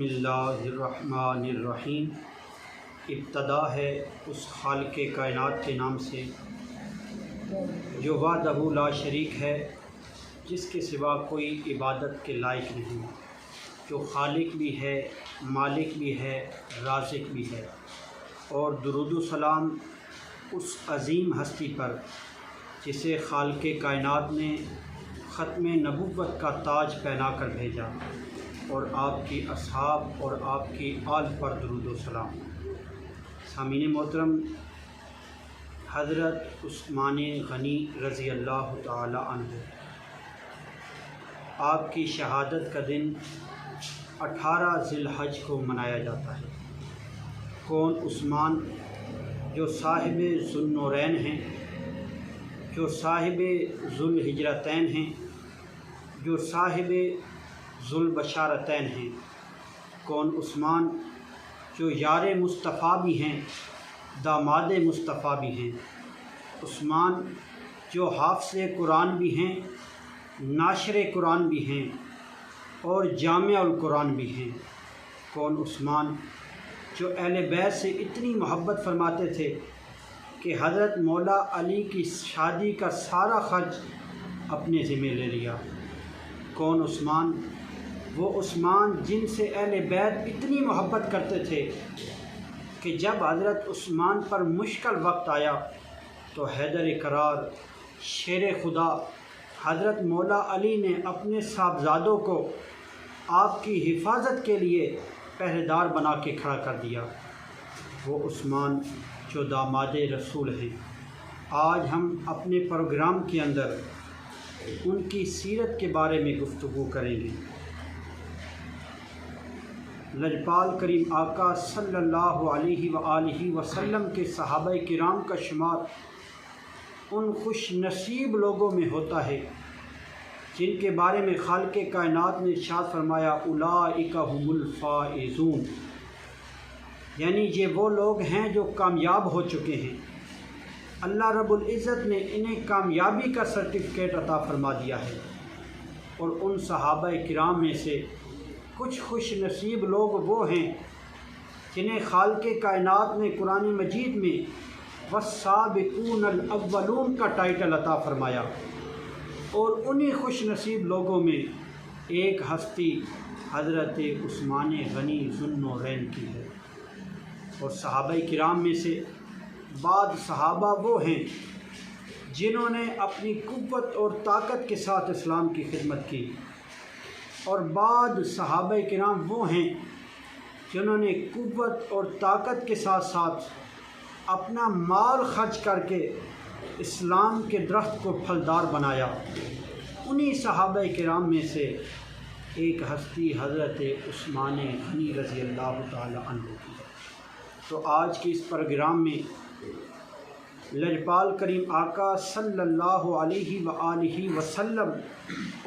بسم اللہ الرحمن الرحیم۔ ابتدا ہے اس خالق کائنات کے نام سے جو وحدہ لا شریک ہے، جس کے سوا کوئی عبادت کے لائق نہیں، جو خالق بھی ہے، مالک بھی ہے، رازق بھی ہے۔ اور درود و سلام اس عظیم ہستی پر جسے خالق کائنات نے ختم نبوت کا تاج پہنا کر بھیجا، اور آپ کی اصحاب اور آپ کی آل پر درود و سلام۔ سامعین محترم، حضرت عثمان غنی رضی اللہ تعالی عنہ، آپ کی شہادت کا دن 18 ذی الحج کو منایا جاتا ہے۔ کون عثمان جو صاحب ذوالنورین ہیں، جو صاحب ذوالہجرتین ہیں، جو صاحب ذوالبشارتین ہیں؟ کون عثمان جو یار مصطفیٰ بھی ہیں، داماد مصطفیٰ بھی ہیں؟ عثمان جو حافظ قرآن بھی ہیں، ناشر قرآن بھی ہیں، اور جامع القرآن بھی ہیں؟ کون عثمان جو اہل بیت سے اتنی محبت فرماتے تھے کہ حضرت مولا علی کی شادی کا سارا خرچ اپنے ذمہ لے لیا؟ کون عثمان وہ عثمان جن سے اہل بیت اتنی محبت کرتے تھے کہ جب حضرت عثمان پر مشکل وقت آیا تو حیدر کرار شیر خدا حضرت مولا علی نے اپنے صاحبزادوں کو آپ کی حفاظت کے لیے پہرے دار بنا کے کھڑا کر دیا؟ وہ عثمان جو داماد رسول ہیں۔ آج ہم اپنے پروگرام کے اندر ان کی سیرت کے بارے میں گفتگو کریں گے۔ لجپال کریم آقا صلی اللہ علیہ وآلہ وسلم کے صحابہ کرام کا شمار ان خوش نصیب لوگوں میں ہوتا ہے جن کے بارے میں خالق کائنات نے ارشاد فرمایا اولئک هم الفائزون، یعنی یہ وہ لوگ ہیں جو کامیاب ہو چکے ہیں۔ اللہ رب العزت نے انہیں کامیابی کا سرٹیفکیٹ عطا فرما دیا ہے، اور ان صحابہ کرام میں سے کچھ خوش نصیب لوگ وہ ہیں جنہیں خالق کائنات نے قرآن مجید میں والسابقون الاولون کا ٹائٹل عطا فرمایا، اور انہی خوش نصیب لوگوں میں ایک ہستی حضرت عثمان غنی ذوالنورین کی ہے۔ اور صحابہ کرام میں سے بعض صحابہ وہ ہیں جنہوں نے اپنی قوت اور طاقت کے ساتھ اسلام کی خدمت کی، اور بعض صحابہ کرام وہ ہیں جنہوں نے قوت اور طاقت کے ساتھ ساتھ اپنا مال خرچ کر کے اسلام کے درخت کو پھلدار بنایا۔ انہی صحابہ کرام میں سے ایک ہستی حضرت عثمان غنی رضی اللہ تعالی عنہ کی ہے۔ تو آج کے اس پروگرام میں لجپال کریم آقا صلی اللہ علیہ وآلہ وسلم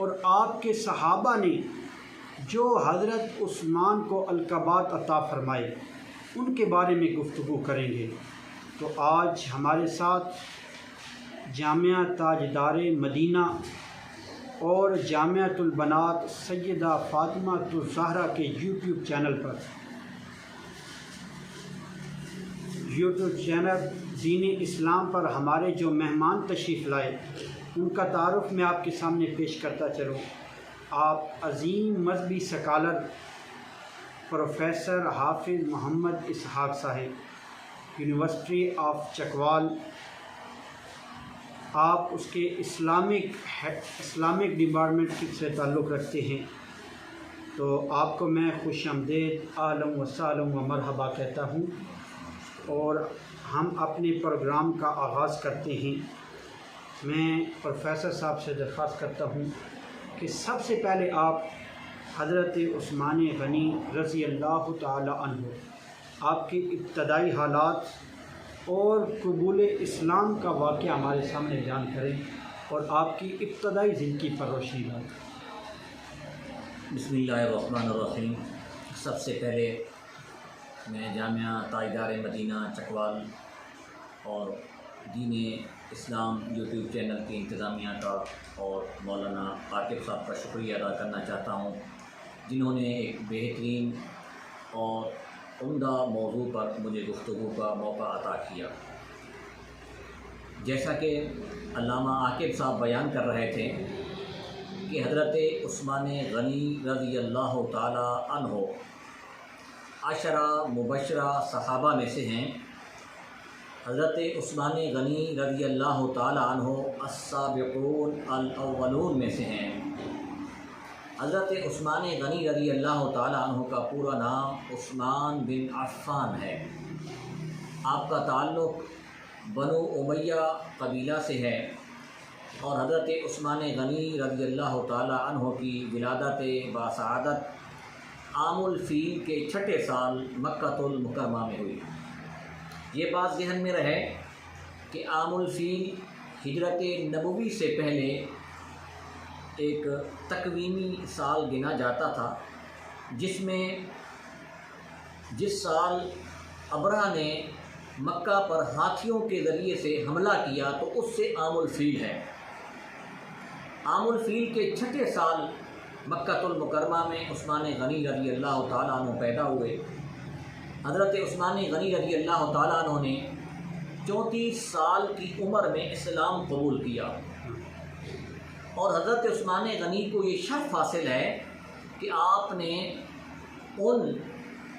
اور آپ کے صحابہ نے جو حضرت عثمان کو القابات عطا فرمائے ان کے بارے میں گفتگو کریں گے۔ تو آج ہمارے ساتھ جامعہ تاجدار مدینہ اور جامعۃ البنات سیدہ فاطمہ الزہرا کے یوٹیوب چینل دین اسلام پر ہمارے جو مہمان تشریف لائے ان کا تعارف میں آپ کے سامنے پیش کرتا چلوں۔ آپ عظیم مذہبی سکالر پروفیسر حافظ محمد اسحاق صاحب، یونیورسٹی آف چکوال، آپ اس کے اسلامک ڈپارٹمنٹ سے تعلق رکھتے ہیں۔ تو آپ کو میں خوش آمدید، اہلا و سہلا و مرحبا کہتا ہوں، اور ہم اپنے پروگرام کا آغاز کرتے ہیں۔ میں پروفیسر صاحب سے درخواست کرتا ہوں کہ سب سے پہلے آپ حضرت عثمان غنی رضی اللہ تعالی عنہ، آپ کے ابتدائی حالات اور قبول اسلام کا واقعہ ہمارے سامنے بیان کریں، اور آپ کی ابتدائی زندگی پر روشنی ڈالیں۔ بسم اللہ الرحمن الرحیم۔ سب سے پہلے میں جامعہ تاجدار مدینہ چکوال اور دین اسلام یوٹیوب چینل کی انتظامیہ کا اور مولانا عاقب صاحب کا شکریہ ادا کرنا چاہتا ہوں، جنہوں نے ایک بہترین اور عمدہ موضوع پر مجھے گفتگو کا موقع عطا کیا۔ جیسا کہ علامہ عاقب صاحب بیان کر رہے تھے کہ حضرت عثمان غنی رضی اللہ تعالی عنہ عشرہ مبشرہ صحابہ میں سے ہیں۔ حضرت عثمان غنی رضی اللہ تعالی عنہ السابقون الاولون میں سے ہیں۔ حضرت عثمان غنی رضی اللہ تعالی عنہ کا پورا نام عثمان بن عفان ہے۔ آپ کا تعلق بنو امیہ قبیلہ سے ہے، اور حضرت عثمان غنی رضی اللہ تعالی عنہ کی ولادت باسعادت عام الفیل کے 6 سال مکہ المکرمہ میں ہوئی۔ یہ بات ذہن میں رہے کہ عام الفیل ہجرت نبوی سے پہلے ایک تکوینی سال گنا جاتا تھا، جس سال ابرہہ نے مکہ پر ہاتھیوں کے ذریعے سے حملہ کیا تو اس سے عام الفیل ہے۔ عام الفیل کے 6 سال مکہ المکرمہ میں عثمان غنی رضی اللہ تعالیٰ عنہ پیدا ہوئے۔ حضرت عثمان غنی رضی اللہ تعالیٰ عنہ نے 34 سال کی عمر میں اسلام قبول کیا، اور حضرت عثمان غنی کو یہ شرف حاصل ہے کہ آپ نے ان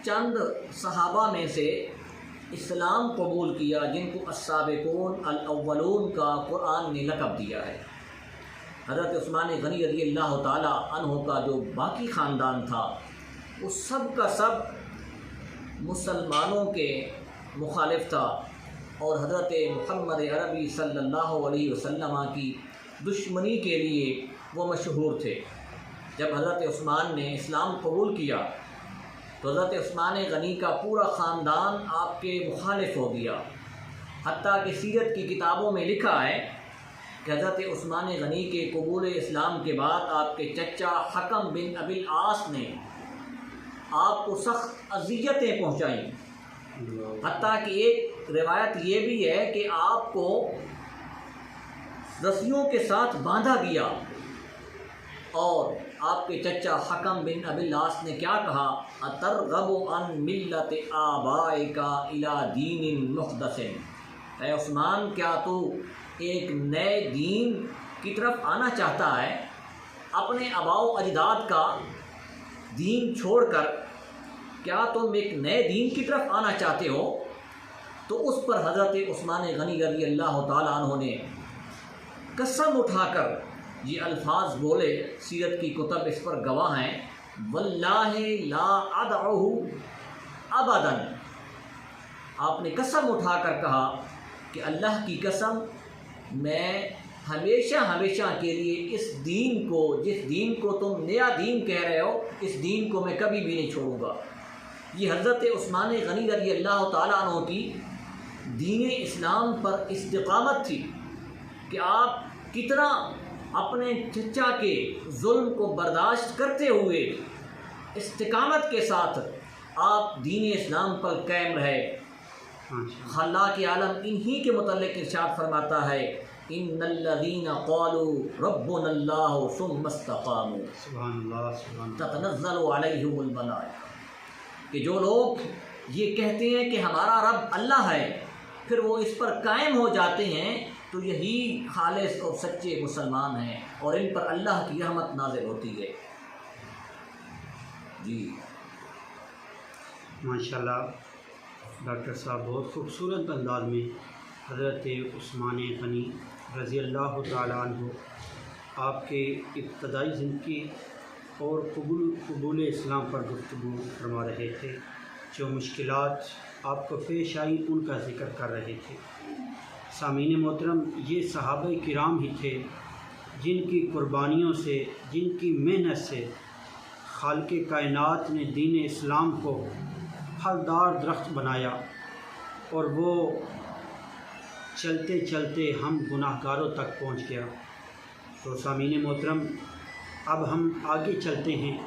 چند صحابہ میں سے اسلام قبول کیا جن کو السابقون الاولون کا قرآن نے لقب دیا ہے۔ حضرت عثمان غنی رضی اللہ تعالی عنہ کا جو باقی خاندان تھا وہ سب کا سب مسلمانوں کے مخالف تھا، اور حضرت محمد عربی صلی اللہ علیہ وسلم کی دشمنی کے لیے وہ مشہور تھے۔ جب حضرت عثمان نے اسلام قبول کیا تو حضرت عثمان غنی کا پورا خاندان آپ کے مخالف ہو گیا، حتیٰ کہ سیرت کی کتابوں میں لکھا ہے کہ حضرت عثمان غنی کے قبول اسلام کے بعد آپ کے چچا حکم بن ابی العاص نے آپ کو سخت اذیتیں پہنچائیں، حتیٰ کہ ایک روایت یہ بھی ہے کہ آپ کو رسیوں کے ساتھ باندھا گیا، اور آپ کے چچا حکم بن ابی العاص نے کیا کہا، اترغب عن ملت آبائک الی دین محدث، اے عثمان کیا تو ایک نئے دین کی طرف آنا چاہتا ہے؟ اپنے آباء و اجداد کا دین چھوڑ کر کیا تم ایک نئے دین کی طرف آنا چاہتے ہو؟ تو اس پر حضرت عثمان غنی رضی اللہ تعالیٰ عنہ نے قسم اٹھا کر یہ الفاظ بولے، سیرت کی کتب اس پر گواہ ہیں، واللہ لا ادعوہ ابدا۔ آپ نے قسم اٹھا کر کہا کہ اللہ کی قسم میں ہمیشہ کے لیے اس دین کو، جس دین کو تم نیا دین کہہ رہے ہو، اس دین کو میں کبھی بھی نہیں چھوڑوں گا۔ یہ حضرت عثمان غنی رضی اللہ تعالیٰ عنہ کی دین اسلام پر استقامت تھی کہ آپ کتنا اپنے چچا کے ظلم کو برداشت کرتے ہوئے استقامت کے ساتھ آپ دین اسلام پر قائم رہے۔ خلاق عالم انہی کے متعلق ارشاد فرماتا ہے، ان الذین قالوا ربنا اللہ ثم استقاموا سبحان اللہ تتنزل علیہم الملائکہ، کہ جو لوگ یہ کہتے ہیں کہ ہمارا رب اللہ ہے پھر وہ اس پر قائم ہو جاتے ہیں تو یہی خالص اور سچے مسلمان ہیں، اور ان پر اللہ کی رحمت نازل ہوتی ہے۔ جی ماشاءاللہ ڈاکٹر صاحب بہت خوبصورت انداز میں حضرت عثمان غنی رضی اللہ تعالیٰ عنہ آپ کے ابتدائی زندگی اور قبول اسلام پر گفتگو فرما رہے تھے، جو مشکلات آپ کو پیش آئی ان کا ذکر کر رہے تھے۔ سامعین محترم، یہ صحابہ کرام ہی تھے جن کی قربانیوں سے، جن کی محنت سے خالق کائنات نے دین اسلام کو پھلدار درخت بنایا، اور وہ چلتے چلتے ہم گناہ گاروں تک پہنچ گیا۔ تو سامعین محترم، اب ہم آگے چلتے ہیں۔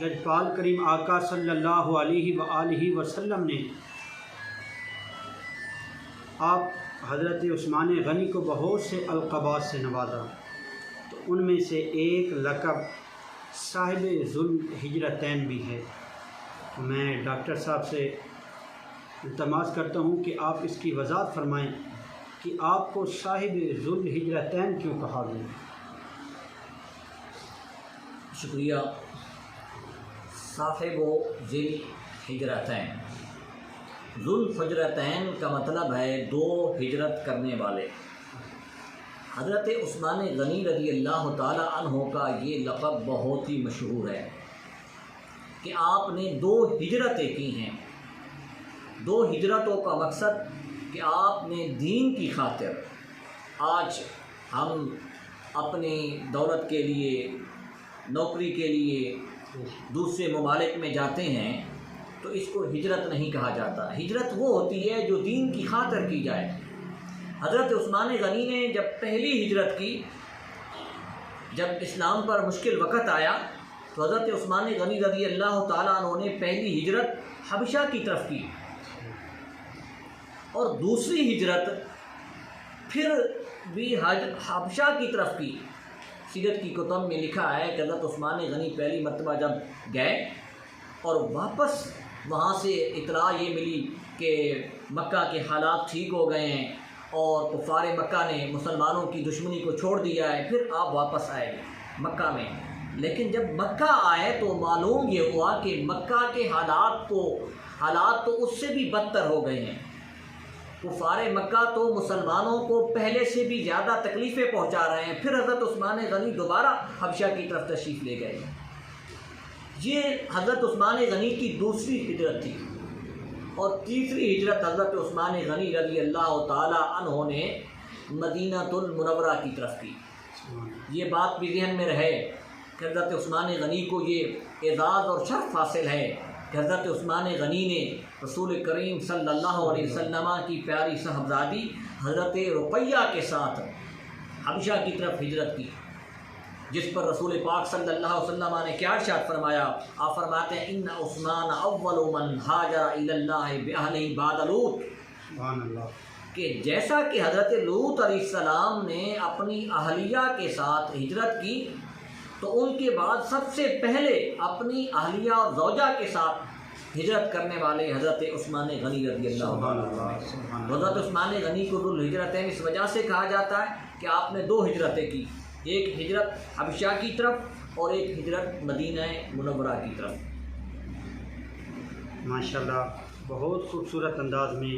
لجپال کریم آقا صلی اللہ علیہ وآلہ وسلم نے آپ حضرت عثمان غنی کو بہت سے القابات سے نوازا، تو ان میں سے ایک لقب صاحب ذوالہجرتین بھی ہے۔ میں ڈاکٹر صاحب سے التماس کرتا ہوں کہ آپ اس کی وضاحت فرمائیں کہ آپ کو صاحب ذوالحجرتین کیوں کہا گیا؟ شکریہ۔ صاحب ذی الحجرتین، ذوالحجرتین کا مطلب ہے دو ہجرت کرنے والے۔ حضرت عثمان غنی رضی اللہ تعالی عنہ کا یہ لقب بہت ہی مشہور ہے کہ آپ نے دو ہجرتیں کی ہیں۔ دو ہجرتوں کا مقصد کہ آپ نے دین کی خاطر، آج ہم اپنی دولت کے لیے، نوکری کے لیے دوسرے ممالک میں جاتے ہیں تو اس کو ہجرت نہیں کہا جاتا۔ ہجرت وہ ہوتی ہے جو دین کی خاطر کی جائے۔ حضرت عثمان غنی نے جب پہلی ہجرت کی، جب اسلام پر مشکل وقت آیا تو حضرت عثمان غنی رضی اللہ تعالیٰ عنہ نے پہلی ہجرت حبشہ کی طرف کی، اور دوسری ہجرت پھر بھی حبشہ کی طرف کی۔ سیرت کی کتب میں لکھا ہے کہ حضرت عثمان غنی پہلی مرتبہ جب گئے اور واپس وہاں سے اطلاع یہ ملی کہ مکہ کے حالات ٹھیک ہو گئے ہیں اور کفار مکہ نے مسلمانوں کی دشمنی کو چھوڑ دیا ہے، پھر آپ واپس آئے مکہ میں۔ لیکن جب مکہ آئے تو معلوم یہ ہوا کہ مکہ کے حالات تو اس سے بھی بدتر ہو گئے ہیں۔ کفار مکہ تو مسلمانوں کو پہلے سے بھی زیادہ تکلیفیں پہنچا رہے ہیں۔ پھر حضرت عثمان غنی دوبارہ حبشہ کی طرف تشریف لے گئے۔ یہ حضرت عثمان غنی کی دوسری ہجرت تھی، اور تیسری ہجرت حضرت عثمان غنی رضی اللہ تعالی عنہ نے مدینہ المنورہ کی طرف کی۔ یہ بات بھی ذہن میں رہے کہ حضرت عثمان غنی کو یہ اعزاز اور شرف حاصل ہے کہ حضرت عثمان غنی نے رسول کریم صلی اللہ علیہ وسلم کی پیاری صاحبزادی حضرت رقیہ کے ساتھ حبشہ کی طرف ہجرت کی، جس پر رسول پاک صلی اللہ علیہ وسلم نے کیا ارشاد فرمایا؟ آپ فرماتے ہیں ان عثمان اول من ہاجر الی اللہ باہلہ بعد لوط، سبحان اللہ، کہ جیسا کہ حضرت لوط علیہ السلام نے اپنی اہلیہ کے ساتھ ہجرت کی تو ان کے بعد سب سے پہلے اپنی اہلیہ اور زوجہ کے ساتھ ہجرت کرنے والے حضرت عثمان غنی رضی اللہ عنہ۔ حضرت عثمان غنی کو ذوالحجرتین اس وجہ سے کہا جاتا ہے کہ آپ نے دو ہجرتیں کی، ایک ہجرت حبشہ کی طرف اور ایک ہجرت مدینہ منورہ کی طرف۔ ماشاءاللہ، بہت خوبصورت انداز میں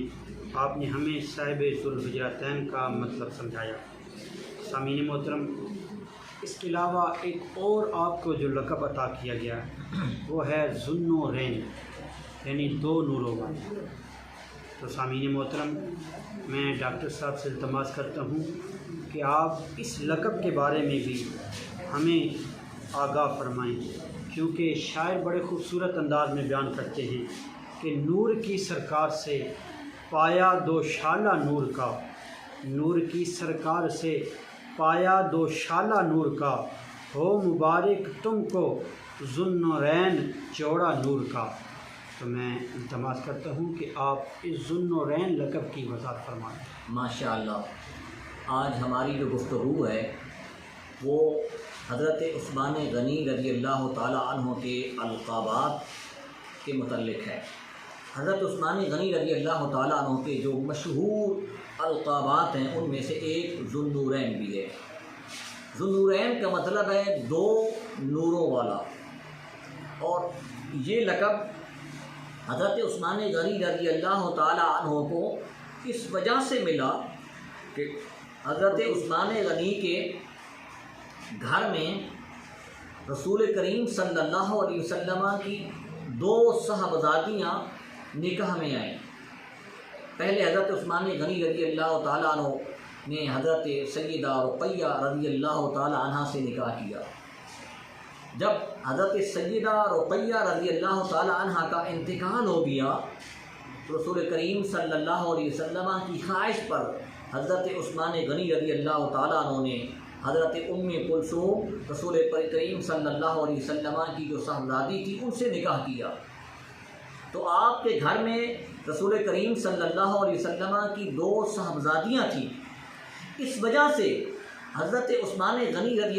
آپ نے ہمیں صاحب ذوالحجرتین کا مطلب سمجھایا۔ سامعین محترم، اس کے علاوہ ایک اور آپ کو جو لقب عطا کیا گیا وہ ہے ذوالنورین، یعنی دو نوروں والا۔ تو سامعین محترم، میں ڈاکٹر صاحب سے التماس کرتا ہوں کہ آپ اس لقب کے بارے میں بھی ہمیں آگاہ فرمائیں، کیونکہ شاعر بڑے خوبصورت انداز میں بیان کرتے ہیں کہ نور کی سرکار سے پایا دو شالہ نور کا، نور کی سرکار سے پایا دو شالہ نور کا، ہو مبارک تم کو ذوالنورین جوڑا نور کا۔ تو میں التماس کرتا ہوں کہ آپ اس ذوالنورین لقب کی وضاحت فرمائیں۔ ماشاءاللہ، آج ہماری جو گفتگو ہے وہ حضرت عثمان غنی رضی اللہ تعالی عنہ کے القابات کے متعلق ہے۔ حضرت عثمان غنی رضی اللہ تعالی عنہ کے جو مشہور القابات ہیں ان میں سے ایک ذوالنورین بھی ہے۔ ذوالنورین کا مطلب ہے دو نوروں والا، اور یہ لقب حضرت عثمان غنی رضی اللہ تعالی عنہ کو اس وجہ سے ملا کہ حضرت عثمان غنی کے گھر میں رسول کریم صلی اللہ علیہ وسلم کی دو صاحبزادیاں نکاح میں آئیں۔ پہلے حضرت عثمان غنی رضی اللہ تعالیٰ عنہ نے حضرت سیدہ رقیہ رضی اللہ تعالیٰ عنہ سے نکاح کیا۔ جب حضرت سیدہ رقیہ رضی اللہ تعالیٰ عنہ کا انتقال ہو گیا تو رسول کریم صلی اللہ علیہ وسلم کی خواہش پر حضرت عثمان غنی رضی اللہ تعالیٰ عنہ نے حضرت ام کلثوم رسول کریم صلی اللہ علیہ وسلم کی جو صاحبزادی تھی ان سے نکاح کیا۔ تو آپ کے گھر میں رسول کریم صلی اللہ علیہ وسلم کی دو صاحبزادیاں تھیں، اس وجہ سے حضرت عثمان غنی رضی